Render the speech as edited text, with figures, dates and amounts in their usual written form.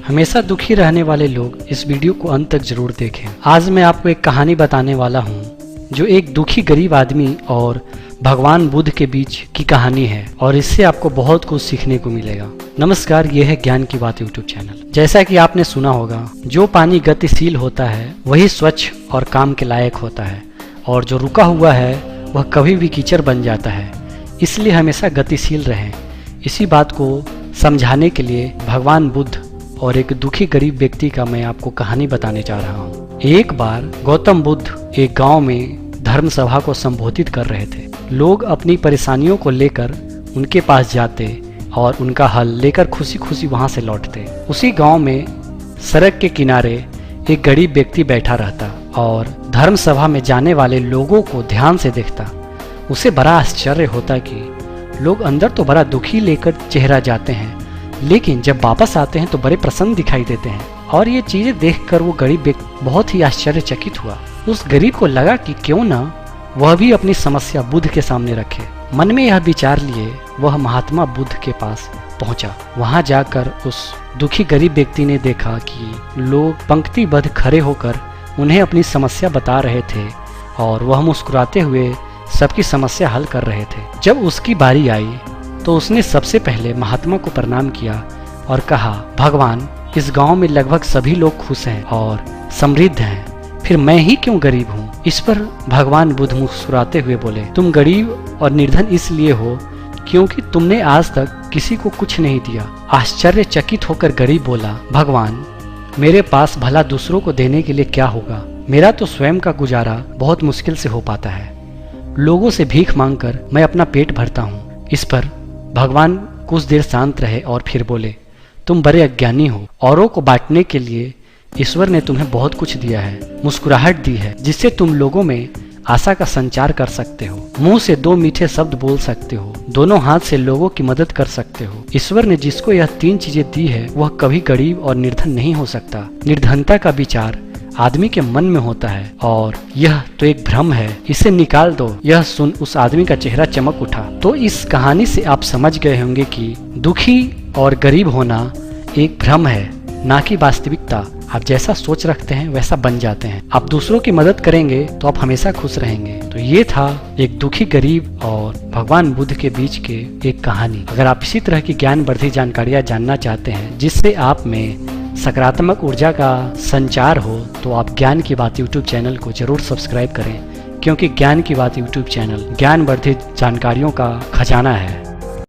हमेशा दुखी रहने वाले लोग इस वीडियो को अंत तक जरूर देखें। आज मैं आपको एक कहानी बताने वाला हूँ जो एक दुखी गरीब आदमी और भगवान बुद्ध के बीच की कहानी है और इससे आपको बहुत कुछ सीखने को मिलेगा। नमस्कार, यह है ज्ञान की बात यूट्यूब चैनल। जैसा कि आपने सुना होगा, जो पानी गतिशील होता है वही स्वच्छ और काम के लायक होता है और जो रुका हुआ है वह कभी भी कीचड़ बन जाता है। इसलिए हमेशा गतिशील रहें। इसी बात को समझाने के लिए भगवान बुद्ध और एक दुखी गरीब व्यक्ति का मैं आपको कहानी बताने जा रहा हूँ। एक बार गौतम बुद्ध एक गांव में धर्म सभा को संबोधित कर रहे थे। लोग अपनी परेशानियों को लेकर उनके पास जाते और उनका हल लेकर खुशी खुशी वहां से लौटते। उसी गांव में सड़क के किनारे एक गरीब व्यक्ति बैठा रहता और धर्म सभा में जाने वाले लोगों को ध्यान से देखता। उसे बड़ा आश्चर्य होता कि लोग अंदर तो बड़ा दुखी लेकर चेहरा जाते हैं, लेकिन जब वापस आते हैं तो बड़े प्रसन्न दिखाई देते हैं। और ये चीजें देखकर वो गरीब व्यक्ति बहुत ही आश्चर्यचकित हुआ। उस गरीब को लगा कि क्यों ना वह भी अपनी समस्या बुद्ध के सामने रखे। मन में यह विचार लिए वह महात्मा बुद्ध के पास पहुंचा। वहां जाकर उस दुखी गरीब व्यक्ति ने देखा कि लोग पंक्तिबद्ध खड़े होकर उन्हें अपनी समस्या बता रहे थे और वह मुस्कुराते हुए सबकी समस्या हल कर रहे थे। जब उसकी बारी आई तो उसने सबसे पहले महात्मा को प्रणाम किया और कहा, भगवान, इस गांव में लगभग सभी लोग खुश हैं और समृद्ध हैं, फिर मैं ही क्यों गरीब हूँ। इस पर भगवान बुद्ध मुस्कुराते हुए बोले, तुम गरीब और निर्धन इसलिए हो क्योंकि तुमने आज तक किसी को कुछ नहीं दिया। आश्चर्यचकित होकर गरीब बोला, भगवान, मेरे पास भला दूसरों को देने के लिए क्या होगा। मेरा तो स्वयं का गुजारा बहुत मुश्किल से हो पाता है। लोगों से भीख मांगकर मैं अपना पेट भरता हूँ। इस पर भगवान कुछ देर शांत रहे और फिर बोले, तुम बड़े अज्ञानी हो। औरों को बांटने के लिए ईश्वर ने तुम्हें बहुत कुछ दिया है, मुस्कुराहट दी है जिससे तुम लोगों में आशा का संचार कर सकते हो, मुंह से दो मीठे शब्द बोल सकते हो, दोनों हाथ से लोगों की मदद कर सकते हो। ईश्वर ने जिसको यह तीन चीजें दी है वह कभी गरीब और निर्धन नहीं हो सकता। निर्धनता का विचार आदमी के मन में होता है और यह तो एक भ्रम है, इसे निकाल दो। यह सुन उस आदमी का चेहरा चमक उठा। तो इस कहानी से आप समझ गए होंगे कि दुखी और गरीब होना एक भ्रम है, ना कि वास्तविकता। आप जैसा सोच रखते हैं वैसा बन जाते हैं। आप दूसरों की मदद करेंगे तो आप हमेशा खुश रहेंगे। तो ये था एक दुखी गरीब और भगवान बुद्ध के बीच के एक कहानी। अगर आप इसी तरह की ज्ञानवर्धक जानकारियां जानना चाहते हैं जिससे आप में सकारात्मक ऊर्जा का संचार हो, तो आप ज्ञान की बात यूट्यूब चैनल को जरूर सब्सक्राइब करें, क्योंकि ज्ञान की बात यूट्यूब चैनल ज्ञानवर्धक जानकारियों का खजाना है।